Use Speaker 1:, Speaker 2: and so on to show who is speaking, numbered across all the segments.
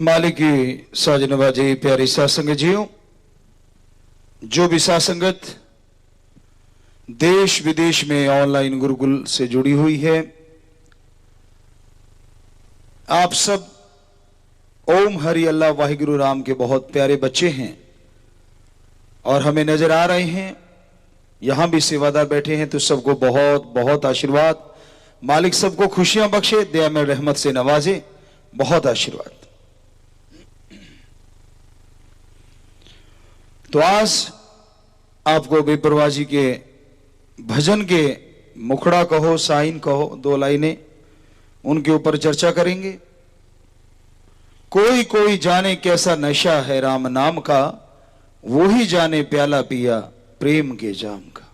Speaker 1: मालिक की साजनबाजी प्यारी सासंगत जियो, जो भी सासंगत देश विदेश में ऑनलाइन गुरुकुल से जुड़ी हुई है, आप सब ओम हरि अल्लाह वाहिगुरु राम के बहुत प्यारे बच्चे हैं और हमें नजर आ रहे हैं। यहां भी सेवादार बैठे हैं, तो सबको बहुत बहुत आशीर्वाद। मालिक सबको खुशियां बख्शे, दया में रहमत से नवाजे, बहुत आशीर्वाद। तो आज आपको बेपरवाजी के भजन के मुखड़ा कहो, साइन कहो, दो लाइनें उनके ऊपर चर्चा करेंगे। कोई कोई जाने कैसा नशा है राम नाम का, वो ही जाने प्याला पिया प्रेम के जाम का।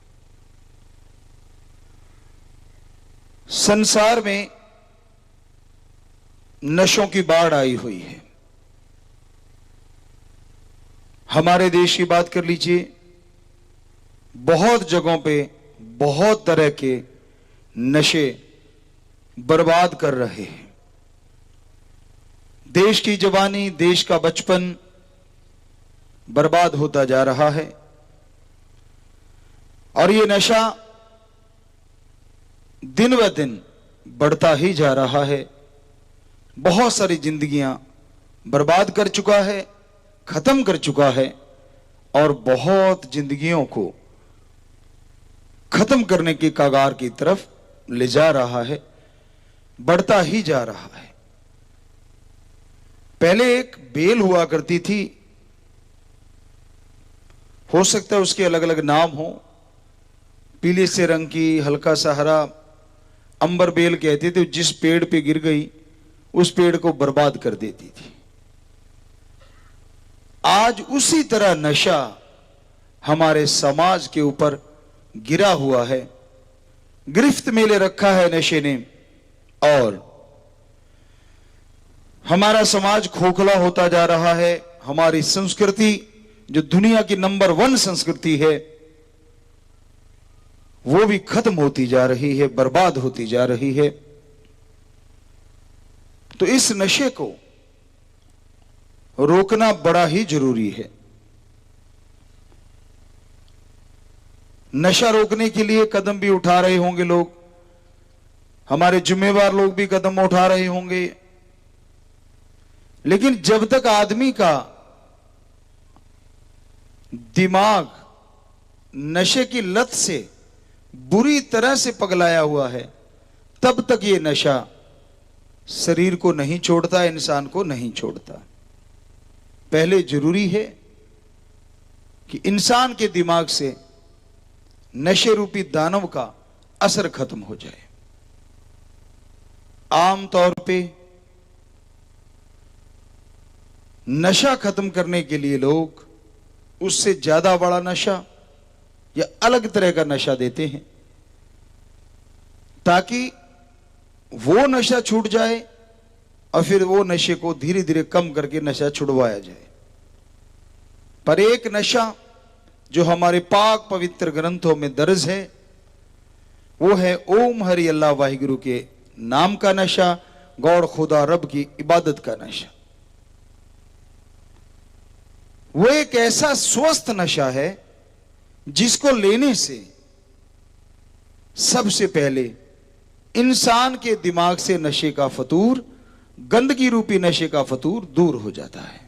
Speaker 1: संसार में नशों की बाढ़ आई हुई है। हमारे देश की बात कर लीजिए, बहुत जगहों पे बहुत तरह के नशे बर्बाद कर रहे हैं। देश की जवानी, देश का बचपन बर्बाद होता जा रहा है और ये नशा दिन ब दिन बढ़ता ही जा रहा है। बहुत सारी जिंदगियां बर्बाद कर चुका है, खत्म कर चुका है और बहुत जिंदगियों को खत्म करने की कगार की तरफ ले जा रहा है, बढ़ता ही जा रहा है। पहले एक बेल हुआ करती थी, हो सकता है उसके अलग अलग नाम हो, पीले से रंग की, हल्का सा हरा, अंबर बेल कहते थे। जिस पेड़ पे गिर गई उस पेड़ को बर्बाद कर देती थी। आज उसी तरह नशा हमारे समाज के ऊपर गिरा हुआ है, गिरफ्त में ले रखा है नशे ने, और हमारा समाज खोखला होता जा रहा है। हमारी संस्कृति, जो दुनिया की नंबर 1 संस्कृति है, वो भी खत्म होती जा रही है, बर्बाद होती जा रही है। तो इस नशे को रोकना बड़ा ही जरूरी है। नशा रोकने के लिए कदम भी उठा रहे होंगे लोग, हमारे जिम्मेवार लोग भी कदम उठा रहे होंगे। लेकिन जब तक आदमी का दिमाग नशे की लत से बुरी तरह से पगलाया हुआ है, तब तक ये नशा शरीर को नहीं छोड़ता, इंसान को नहीं छोड़ता। पहले जरूरी है कि इंसान के दिमाग से नशे रूपी दानव का असर खत्म हो जाए। आमतौर पे नशा खत्म करने के लिए लोग उससे ज्यादा बड़ा नशा या अलग तरह का नशा देते हैं, ताकि वो नशा छूट जाए और फिर वो नशे को धीरे धीरे कम करके नशा छुड़वाया जाए। पर एक नशा जो हमारे पाक पवित्र ग्रंथों में दर्ज है, वो है ओम हरि अल्लाह वाहिगुरु के नाम का नशा, गौर खुदा रब की इबादत का नशा। वो एक ऐसा स्वस्थ नशा है जिसको लेने से सबसे पहले इंसान के दिमाग से नशे का फतूर, गंदगी रूपी नशे का फतूर दूर हो जाता है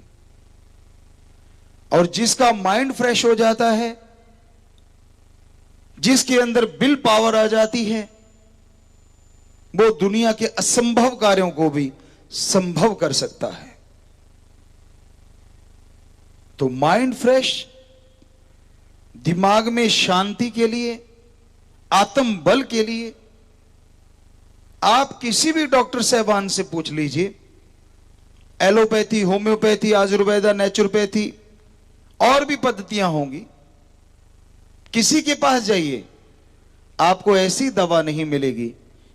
Speaker 1: और जिसका माइंड फ्रेश हो जाता है, जिसके अंदर विल पावर आ जाती है, वो दुनिया के असंभव कार्यों को भी संभव कर सकता है। तो माइंड फ्रेश, दिमाग में शांति के लिए, आत्म बल के लिए आप किसी भी डॉक्टर साहबान से पूछ लीजिए, एलोपैथी, होम्योपैथी, आयुर्वेदा, नेचुरोपैथी और भी पद्धतियां होंगी, किसी के पास जाइए, आपको ऐसी दवा नहीं मिलेगी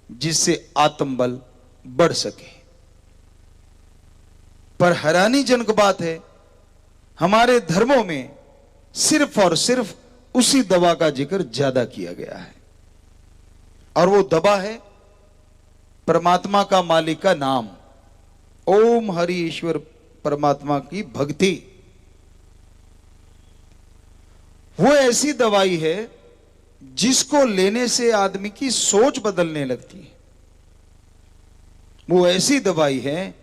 Speaker 1: जिससे आत्मबल बढ़ सके। पर हैरानीजनक बात है, हमारे धर्मों में सिर्फ और सिर्फ उसी दवा का जिक्र ज्यादा किया गया है, और वो दवा है परमात्मा का, मालिक का नाम, ओम हरि ईश्वर परमात्मा की भक्ति, वो ऐसी दवाई है जिसको लेने से आदमी की सोच बदलने लगती है। वो ऐसी दवाई है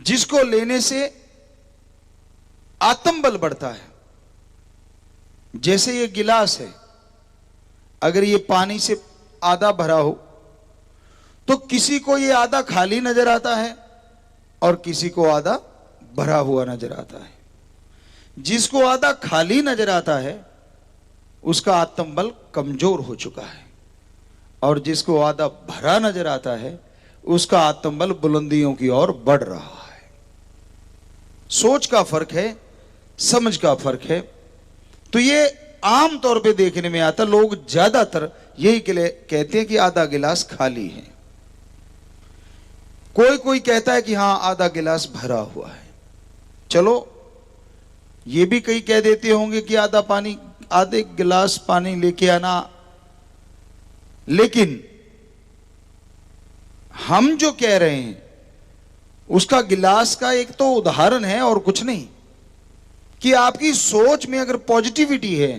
Speaker 1: जिसको लेने से आत्मबल बढ़ता है। जैसे ये गिलास है, अगर ये पानी से आधा भरा हो तो किसी को ये आधा खाली नजर आता है और किसी को आधा भरा हुआ नजर आता है। जिसको आधा खाली नजर आता है उसका आत्मबल कमजोर हो चुका है, और जिसको आधा भरा नजर आता है उसका आत्मबल बुलंदियों की ओर बढ़ रहा है। सोच का फर्क है, समझ का फर्क है। तो ये आम तौर पे देखने में आता, लोग ज्यादातर यही के लिए कहते हैं कि आधा गिलास खाली है। कोई कोई कहता है कि हां आधा गिलास भरा हुआ है। चलो ये भी कई कह देते होंगे कि आधे गिलास पानी लेके आना, लेकिन हम जो कह रहे हैं उसका गिलास का एक तो उदाहरण है और कुछ नहीं। कि आपकी सोच में अगर पॉजिटिविटी है,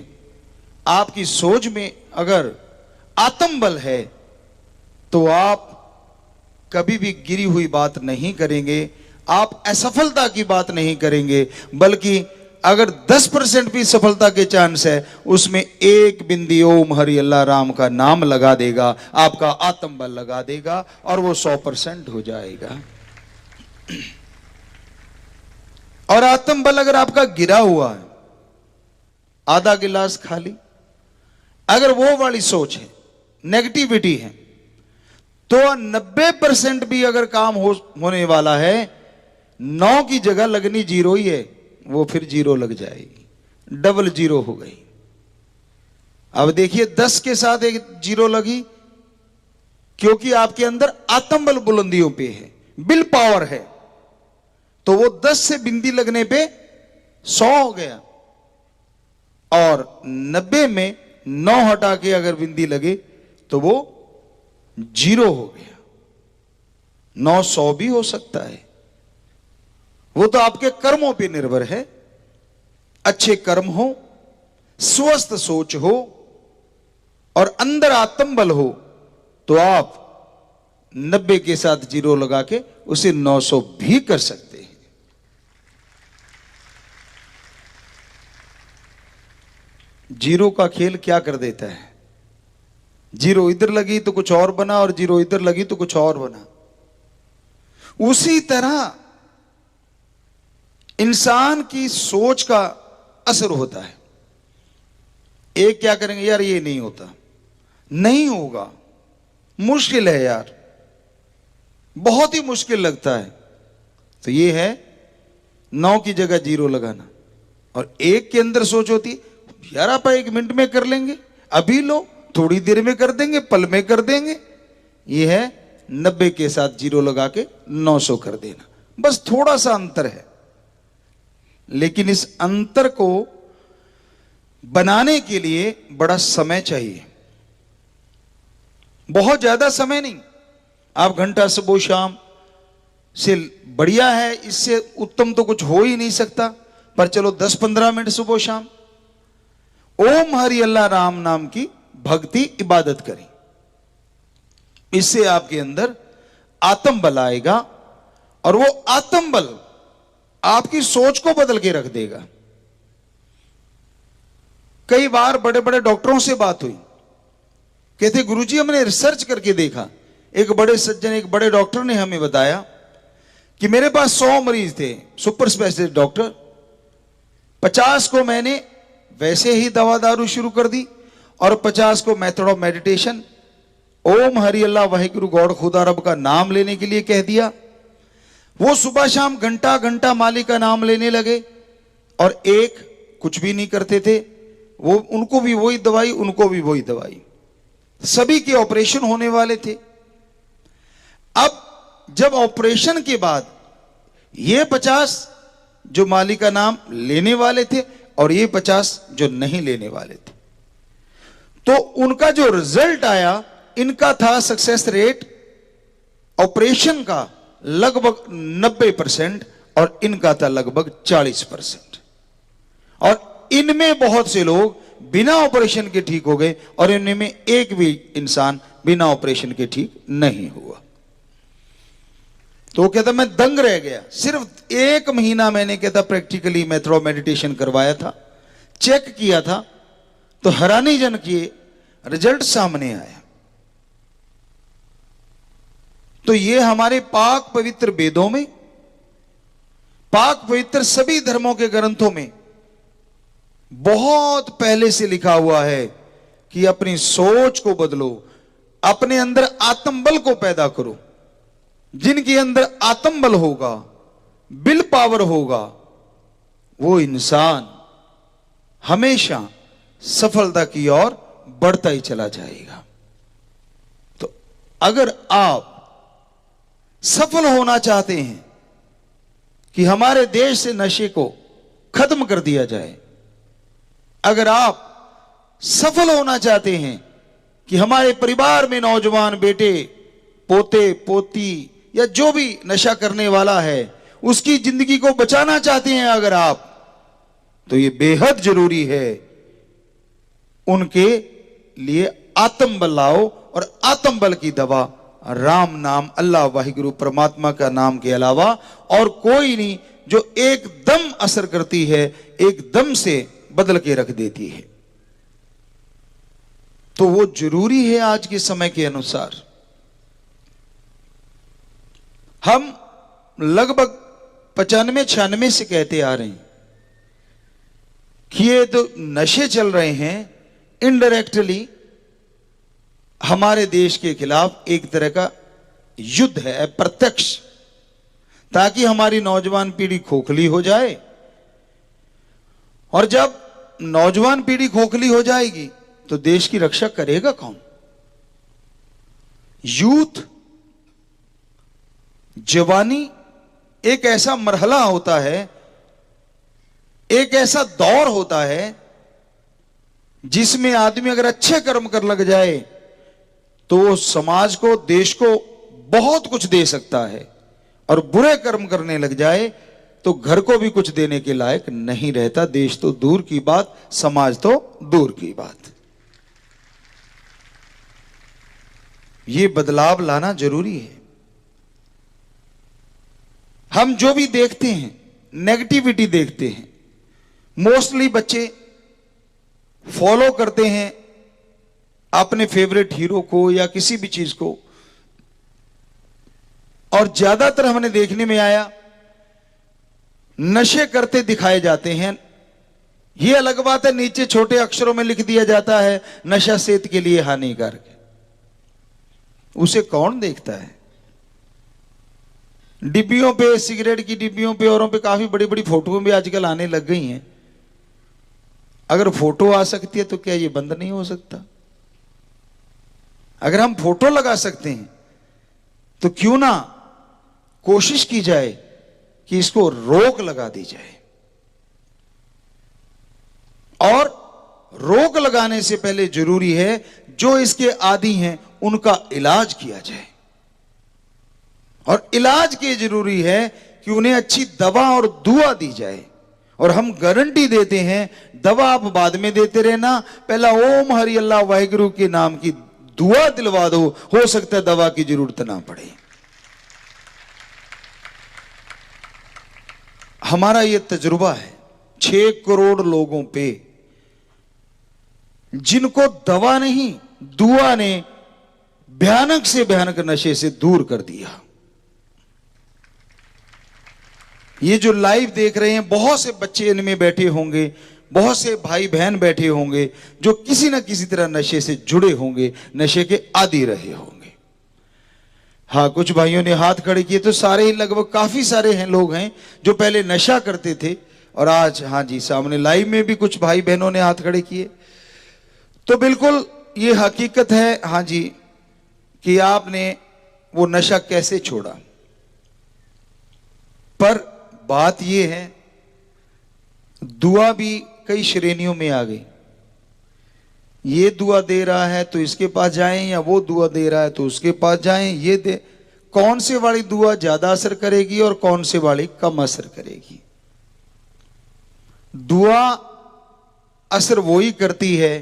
Speaker 1: आपकी सोच में अगर आत्मबल है, तो आप कभी भी गिरी हुई बात नहीं करेंगे, आप असफलता की बात नहीं करेंगे, बल्कि अगर 10% भी सफलता के चांस है उसमें एक बिंदी ओम हरि अल्लाह राम का नाम लगा देगा, आपका आत्मबल लगा देगा और वो 100% हो जाएगा। और आत्मबल अगर आपका गिरा हुआ है, आधा गिलास खाली, अगर वो वाली सोच है, नेगेटिविटी है, तो 90% भी अगर काम होने वाला है, 9 की जगह लगनी 0 ही है, वो फिर 0 लग जाएगी, डबल 0 हो गई। अब देखिए 10 के साथ एक 0 लगी, क्योंकि आपके अंदर आत्मबल बुलंदियों पे है, विल पावर है, तो वो 10 से बिंदी लगने पे 100 हो गया। और 90 में 9 हटा के अगर बिंदी लगे तो वो 0 हो गया। 9 100 भी हो सकता है, वो तो आपके कर्मों पे निर्भर है। अच्छे कर्म हो, स्वस्थ सोच हो और अंदर आत्मबल हो, तो आप 90 के साथ 0 लगा के उसे 900 भी कर सकते हैं। जीरो का खेल क्या कर देता है, 0 इधर लगी तो कुछ और बना और 0 इधर लगी तो कुछ और बना। उसी तरह इंसान की सोच का असर होता है। एक क्या करेंगे, यार ये नहीं होता, नहीं होगा, मुश्किल है यार, बहुत ही मुश्किल लगता है, तो ये है 9 की जगह 0 लगाना। और एक के अंदर सोच होती, यार आप 1 मिनट में कर लेंगे, अभी लो, थोड़ी देर में कर देंगे, पल में कर देंगे। ये है 90 के साथ 0 लगा के 900 कर देना, बस थोड़ा सा अंतर है। लेकिन इस अंतर को बनाने के लिए बड़ा समय चाहिए, बहुत ज्यादा समय नहीं। आप घंटा सुबह शाम से बढ़िया है, इससे उत्तम तो कुछ हो ही नहीं सकता, पर चलो 10-15 मिनट सुबह शाम ओम हरि अल्लाह राम नाम की भक्ति इबादत करें। इससे आपके अंदर आत्मबल आएगा और वो आत्मबल आपकी सोच को बदल के रख देगा। कई बार बड़े बड़े डॉक्टरों से बात हुई, कहते गुरुजी हमने रिसर्च करके देखा, एक बड़े सज्जन, एक बड़े डॉक्टर ने हमें बताया कि मेरे पास 100 मरीज थे, सुपर स्पेशलिस्ट डॉक्टर, 50 को मैंने वैसे ही दवा दारू शुरू कर दी और 50 को method of meditation, Om Hari Allah Waheguru God Khuda Rab का नाम लेने के लिए कह दिया। वो सुबह शाम घंटा घंटा मालिक का नाम लेने लगे और एक कुछ भी नहीं करते थे, वो उनको भी वही दवाई, उनको भी वही दवाई, सभी के ऑपरेशन होने वाले थे। अब जब ऑपरेशन के बाद ये 50 जो मालिक का नाम लेने वाले थे और ये 50 जो नहीं लेने वाले थे, तो उनका जो रिजल्ट आया, इनका था सक्सेस रेट ऑपरेशन का लगभग 90% और इनका था लगभग 40%। और इनमें बहुत से लोग बिना ऑपरेशन के ठीक हो गए और इनमें एक भी इंसान बिना ऑपरेशन के ठीक नहीं हुआ। तो वो कहता मैं दंग रह गया। सिर्फ 1 महीना मैंने कहता प्रैक्टिकली मैं थोड़ा मेडिटेशन करवाया था, चेक किया था, तो हैरानीजनक ये रिजल्ट सामने आया। तो ये हमारे पाक पवित्र वेदों में, पाक पवित्र सभी धर्मों के ग्रंथों में बहुत पहले से लिखा हुआ है कि अपनी सोच को बदलो, अपने अंदर आत्मबल को पैदा करो। जिनके अंदर आत्मबल होगा, विल पावर होगा, वो इंसान हमेशा सफलता की ओर बढ़ता ही चला जाएगा। तो अगर आप सफल होना चाहते हैं कि हमारे देश से नशे को खत्म कर दिया जाए, अगर आप सफल होना चाहते हैं कि हमारे परिवार में नौजवान बेटे, पोते, पोती या जो भी नशा करने वाला है उसकी जिंदगी को बचाना चाहते हैं अगर आप, तो ये बेहद जरूरी है उनके लिए आत्मबल लाओ। और आत्मबल की दवा राम नाम, अल्लाह वाहिगुरु परमात्मा का नाम के अलावा और कोई नहीं, जो एकदम असर करती है, एकदम से बदल के रख देती है। तो वो जरूरी है आज के समय के अनुसार। हम लगभग 95-96 से कहते आ रहे हैं कि ये तो नशे चल रहे हैं, इनडायरेक्टली हमारे देश के खिलाफ एक तरह का युद्ध है, प्रत्यक्ष, ताकि हमारी नौजवान पीढ़ी खोखली हो जाए। और जब नौजवान पीढ़ी खोखली हो जाएगी तो देश की रक्षा करेगा कौन? यूथ, जवानी एक ऐसा मरहला होता है, एक ऐसा दौर होता है जिसमें आदमी अगर अच्छे कर्म कर लग जाए तो वो समाज को, देश को बहुत कुछ दे सकता है, और बुरे कर्म करने लग जाए तो घर को भी कुछ देने के लायक नहीं रहता। देश तो दूर की बात, समाज तो दूर की बात। ये बदलाव लाना जरूरी है। हम जो भी देखते हैं, नेगेटिविटी देखते हैं, मोस्टली बच्चे फॉलो करते हैं अपने फेवरेट हीरो को या किसी भी चीज को, और ज्यादातर हमने देखने में आया नशे करते दिखाए जाते हैं। यह अलग बात है, नीचे छोटे अक्षरों में लिख दिया जाता है नशा सेहत के लिए हानिकारक है। उसे कौन देखता है? डिब्बियों पे, सिगरेट की डिब्बियों पे, औरों पे काफी बड़ी बड़ी फोटो भी आजकल आने लग गई हैं। अगर फोटो आ सकती है तो क्या ये बंद नहीं हो सकता? अगर हम फोटो लगा सकते हैं तो क्यों ना कोशिश की जाए कि इसको रोक लगा दी जाए। और रोक लगाने से पहले जरूरी है जो इसके आदी हैं उनका इलाज किया जाए, और इलाज के जरूरी है कि उन्हें अच्छी दवा और दुआ दी जाए। और हम गारंटी देते हैं, दवा आप बाद में देते रहना, पहला ओम हरि अल्लाह वाहिगुरु के नाम की दुआ दिलवा दो, हो सकता है दवा की जरूरत ना पड़े। हमारा यह तजुर्बा है 6 करोड़ लोगों पे, जिनको दवा नहीं दुआ ने भयानक से भयानक नशे से दूर कर दिया। ये जो लाइव देख रहे हैं, बहुत से बच्चे इनमें बैठे होंगे, बहुत से भाई बहन बैठे होंगे जो किसी ना किसी तरह नशे से जुड़े होंगे, नशे के आदी रहे होंगे। हाँ, कुछ भाइयों ने हाथ खड़े किए, तो सारे ही लगभग काफी सारे हैं लोग हैं जो पहले नशा करते थे और आज, हाँ जी, सामने लाइव में भी कुछ भाई बहनों ने हाथ खड़े किए। तो बिल्कुल ये हकीकत है, हाँ जी, कि आपने वो नशा कैसे छोड़ा। पर बात ये है, दुआ भी कई श्रेणियों में आ गई। ये दुआ दे रहा है तो इसके पास जाएं, या वो दुआ दे रहा है तो उसके पास जाएं। ये दे, कौन से वाली दुआ ज्यादा असर करेगी और कौन से वाली कम असर करेगी। दुआ असर वही करती है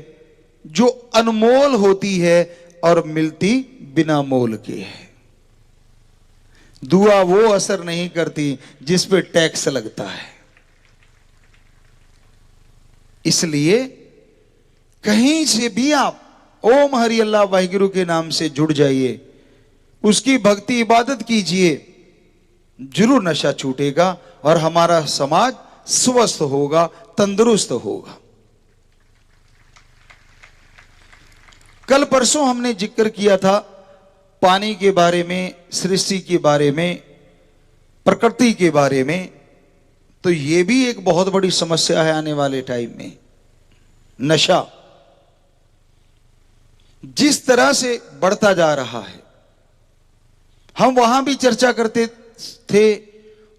Speaker 1: जो अनमोल होती है और मिलती बिना मोल के है। दुआ वो असर नहीं करती जिस पे टैक्स लगता है। इसलिए कहीं से भी आप ओम हरि अल्लाह वाहिगुरु के नाम से जुड़ जाइए, उसकी भक्ति इबादत कीजिए, जरूर नशा छूटेगा और हमारा समाज स्वस्थ होगा, तंदुरुस्त होगा। कल परसों हमने जिक्र किया था पानी के बारे में, सृष्टि के बारे में, प्रकृति के बारे में। तो यह भी एक बहुत बड़ी समस्या है आने वाले टाइम में। नशा जिस तरह से बढ़ता जा रहा है, हम वहां भी चर्चा करते थे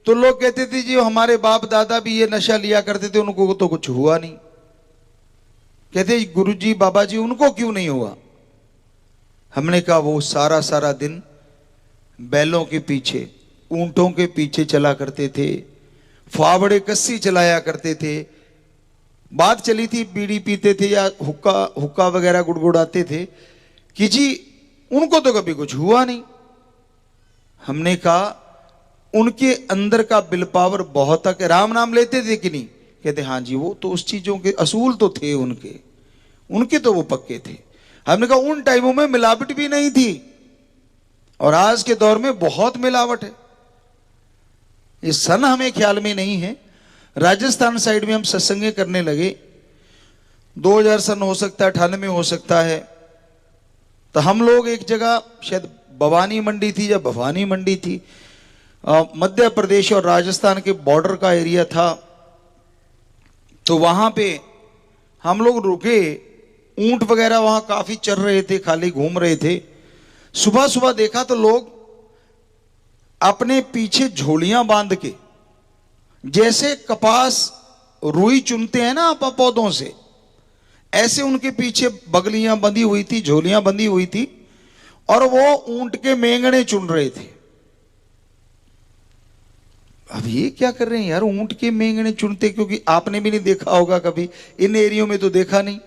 Speaker 1: तो लोग कहते थे जी हमारे बाप दादा भी ये नशा लिया करते थे, उनको तो कुछ हुआ नहीं। कहते गुरुजी बाबा जी उनको क्यों नहीं हुआ। हमने कहा वो सारा सारा दिन बैलों के पीछे, ऊंटों के पीछे चला करते थे, फावड़े कस्सी चलाया करते थे। बात चली थी बीड़ी पीते थे या हुक्का वगैरह गुड़गुड़ाते थे कि जी उनको तो कभी कुछ हुआ नहीं। हमने कहा उनके अंदर का विल पावर बहुत था। राम नाम लेते थे कि नहीं। कहते हाँ जी वो तो उस चीजों के असूल तो थे उनके तो वो पक्के थे। हमने कहा उन टाइमों में मिलावट भी नहीं थी और आज के दौर में बहुत मिलावट है। ये सन हमें ख्याल में नहीं है। राजस्थान साइड में हम सत्संगे करने लगे, 2000 सन हो सकता है, 98 हो सकता है। तो हम लोग एक जगह शायद भवानी मंडी थी या भवानी मंडी थी, मध्य प्रदेश और राजस्थान के बॉर्डर का एरिया था। तो वहां पे हम लोग रुके, ऊंट वगैरह वहां काफी चल रहे थे, खाली घूम रहे थे। सुबह सुबह देखा तो लोग अपने पीछे झोलियां बांध के, जैसे कपास रुई चुनते हैं ना आप पौधों से, ऐसे उनके पीछे बगलियां बंधी हुई थी, झोलियां बंधी हुई थी और वो ऊंट के मेंगने चुन रहे थे। अब ये क्या कर रहे हैं यार, ऊंट के मेंगने चुनते, क्योंकि आपने भी नहीं देखा होगा कभी, इन एरियो में तो देखा नहीं।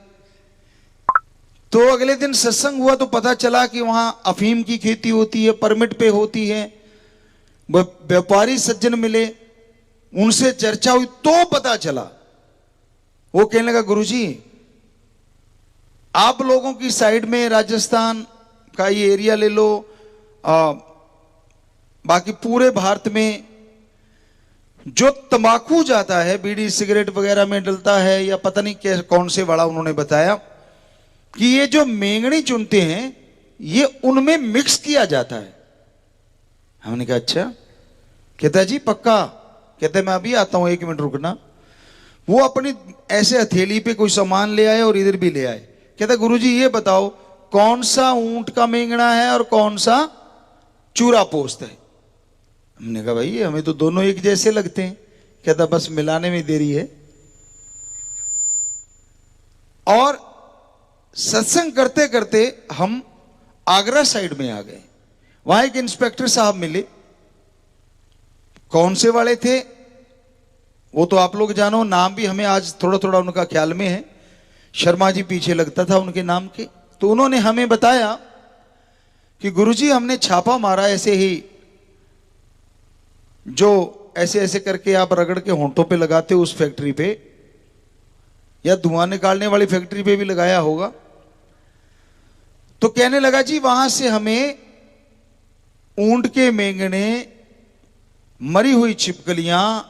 Speaker 1: तो अगले दिन सत्संग हुआ तो पता चला कि वहां अफीम की खेती होती है, परमिट पे होती है। व्यापारी सज्जन मिले, उनसे चर्चा हुई तो पता चला। वो कहने लगा गुरुजी आप लोगों की साइड में राजस्थान का ये एरिया ले लो, बाकी पूरे भारत में जो तंबाकू जाता है, बीड़ी सिगरेट वगैरह में डलता है या पता नहीं कौन से वाला, उन्होंने बताया कि ये जो मेंगनी चुनते हैं ये उनमें मिक्स किया जाता है। हमने कहा अच्छा। कहता जी पक्का। कहते मैं अभी आता हूं, 1 मिनट रुकना। वो अपनी ऐसे हथेली पे कोई सामान ले आए और इधर भी ले आए। कहता गुरुजी ये बताओ कौन सा ऊंट का मेंगना है और कौन सा चूरा पोस्त है। हमने कहा भाई हमें तो दोनों एक जैसे लगते हैं। कहता बस मिलाने में देरी है। और सत्संग करते करते हम आगरा साइड में आ गए। वहां एक इंस्पेक्टर साहब मिले। कौन से वाले थे वो तो आप लोग जानो, नाम भी हमें आज थोड़ा थोड़ा उनका ख्याल में है। शर्मा जी पीछे लगता था उनके नाम के। तो उन्होंने हमें बताया कि गुरुजी हमने छापा मारा ऐसे ही, जो ऐसे ऐसे करके आप रगड़ के होंठों पे लगाते हो उस फैक्ट्री पे, या धुआं निकालने वाली फैक्ट्री पे भी लगाया होगा। तो कहने लगा जी वहां से हमें ऊंट के मेंगने, मरी हुई छिपकलियां,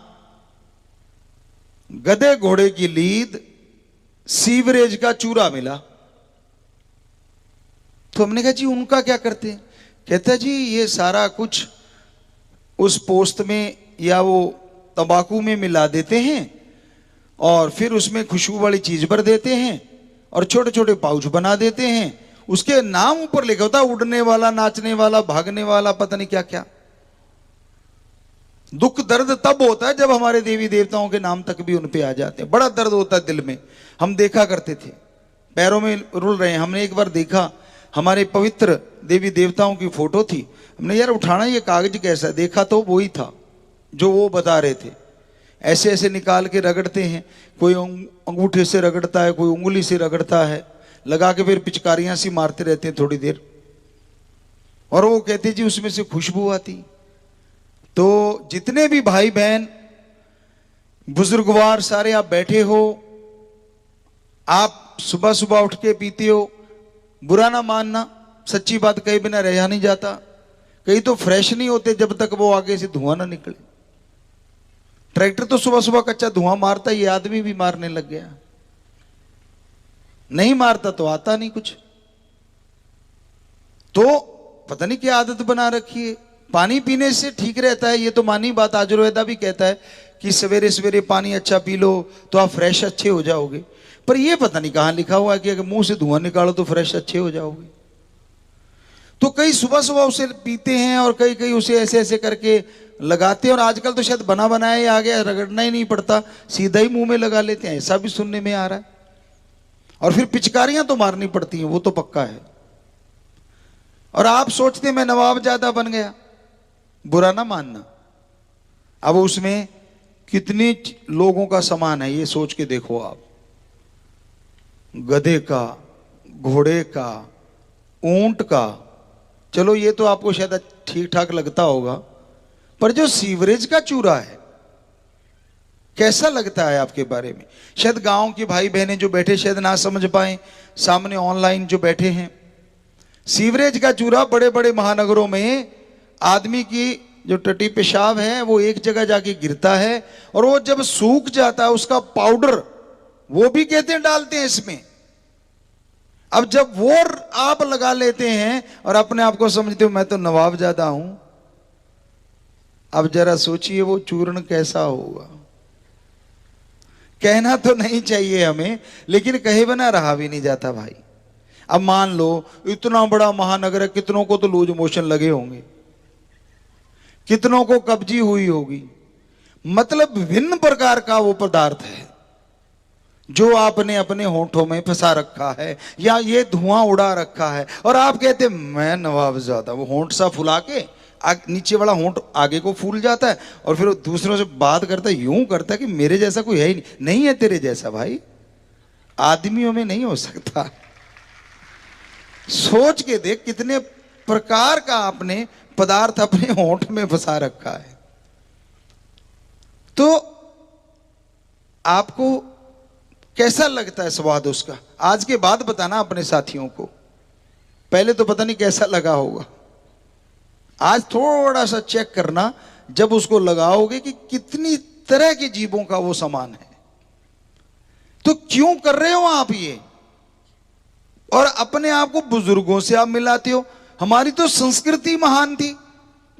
Speaker 1: गधे घोड़े की लीद, सीवरेज का चूरा मिला। तो हमने कहा जी उनका क्या करते हैं। कहता जी ये सारा कुछ उस पोस्त में या वो तंबाकू में मिला देते हैं और फिर उसमें खुशबू वाली चीज भर देते हैं और छोटे छोटे पाउच बना देते हैं। उसके नाम ऊपर लिखा होता है उड़ने वाला, नाचने वाला, भागने वाला, पता नहीं क्या क्या। दुख दर्द तब होता है जब हमारे देवी देवताओं के नाम तक भी उन पे आ जाते हैं। बड़ा दर्द होता है दिल में। हम देखा करते थे, पैरों में रुल रहे हैं। हमने एक बार देखा, हमारे पवित्र देवी देवताओं की फोटो थी, हमने यार उठाना ये कागज कैसा है, देखा तो वही था जो वो बता रहे थे। ऐसे ऐसे निकाल के रगड़ते हैं, कोई अंगूठे से रगड़ता है, कोई उंगली से रगड़ता है, लगा के फिर पिचकारियां सी मारते रहते हैं थोड़ी देर, और वो कहते जी उसमें से खुशबू आती। तो जितने भी भाई बहन बुजुर्गवार सारे आप बैठे हो, आप सुबह सुबह उठ के पीते हो, बुरा ना मानना, सच्ची बात कहे बिना रहा नहीं जाता। कई तो फ्रेश नहीं होते जब तक वो आगे से धुआं ना निकले। ट्रैक्टर तो सुबह सुबह कच्चा धुआं मारता, ये आदमी भी मारने लग गया। नहीं मारता तो आता नहीं कुछ। तो पता नहीं क्या आदत बना रखी है। पानी पीने से ठीक रहता है, ये तो मानी बात। आयुर्वेदा भी कहता है कि सवेरे सवेरे पानी अच्छा पी लो तो आप फ्रेश अच्छे हो जाओगे। पर ये पता नहीं कहां लिखा हुआ है कि अगर मुंह से धुआं निकालो तो फ्रेश अच्छे हो जाओगे। तो कई सुबह सुबह उसे पीते हैं और कई कई उसे ऐसे ऐसे करके लगाते हैं। और आजकल तो शायद बना बनाया ही आ गया, रगड़ना ही नहीं पड़ता, सीधा ही मुंह में लगा लेते हैं, ऐसा भी सुनने में आ रहा है। और फिर पिचकारियां तो मारनी पड़ती हैं, वो तो पक्का है। और आप सोचते मैं नवाब ज्यादा बन गया, बुरा ना मानना। अब उसमें कितनी लोगों का सामान है ये सोच के देखो आप। गधे का, घोड़े का, ऊंट का, चलो ये तो आपको शायद ठीक ठाक लगता होगा, पर जो सीवरेज का चूरा है कैसा लगता है आपके बारे में? शायद गांव के भाई बहनें जो बैठे शायद ना समझ पाए, सामने ऑनलाइन जो बैठे हैं। सीवरेज का चूरा बड़े बड़े महानगरों में आदमी की जो टट्टी पेशाब है वो एक जगह जाके गिरता है, और वो जब सूख जाता है उसका पाउडर वो भी कहते हैं डालते हैं इसमें। अब जब वो आप लगा लेते हैं और अपने आप को समझते हो मैं तो नवाब ज्यादा हूं, अब जरा सोचिए वो चूर्ण कैसा होगा। कहना तो नहीं चाहिए हमें, लेकिन कहे बिना रहा भी नहीं जाता भाई। अब मान लो इतना बड़ा महानगर है, कितनों को तो लूज मोशन लगे होंगे, कितनों को कब्जी हुई होगी। मतलब विभिन्न प्रकार का वो पदार्थ है जो आपने अपने होंठों में फंसा रखा है या ये धुआं उड़ा रखा है, और आप कहते मैं नवाब ज्यादा। वो होंठ सा फुला के नीचे वाला होंठ आगे को फूल जाता है और फिर दूसरों से बात करता है, यूं करता है कि मेरे जैसा कोई है ही नहीं है तेरे जैसा भाई, आदमियों में नहीं हो सकता। सोच के देख कितने प्रकार का आपने पदार्थ अपने होंठ में फंसा रखा है। तो आपको कैसा लगता है स्वाद उसका? आज के बाद बताना अपने साथियों को, पहले तो पता नहीं कैसा लगा होगा। आज थोड़ा सा चेक करना जब उसको लगाओगे कि कितनी तरह के जीवों का वो सामान है। तो क्यों कर रहे हो आप ये? और अपने आप को बुजुर्गों से आप मिलाते हो। हमारी तो संस्कृति महान थी,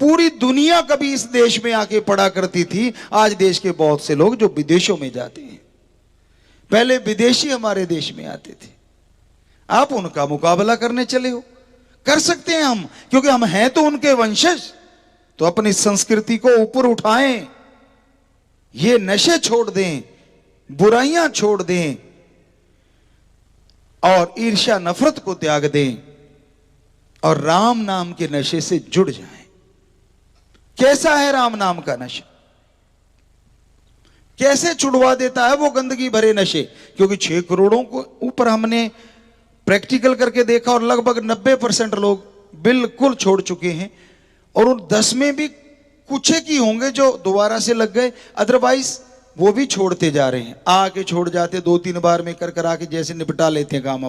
Speaker 1: पूरी दुनिया कभी इस देश में आके पड़ा करती थी। आज देश के बहुत से लोग जो विदेशों में जाते हैं, पहले विदेशी हमारे देश में आते थे। आप उनका मुकाबला करने चले हो? कर सकते हैं हम, क्योंकि हम हैं तो उनके वंशज। तो अपनी संस्कृति को ऊपर उठाएं, ये नशे छोड़ दें, बुराइयां छोड़ दें और ईर्ष्या नफरत को त्याग दें और राम नाम के नशे से जुड़ जाएं। कैसा है राम नाम का नशा? कैसे छुड़वा देता है वो गंदगी भरे नशे? क्योंकि 6 करोड़ों को ऊपर हमने प्रैक्टिकल करके देखा और लगभग 90% लोग बिल्कुल छोड़ चुके हैं, और उन 10 में भी कुछ एक ही होंगे जो दोबारा से लग गए, अदरवाइज वो भी छोड़ते जा रहे हैं। आके छोड़ जाते 2-3 बार में कर आके जैसे निपटा लेते हैं काम।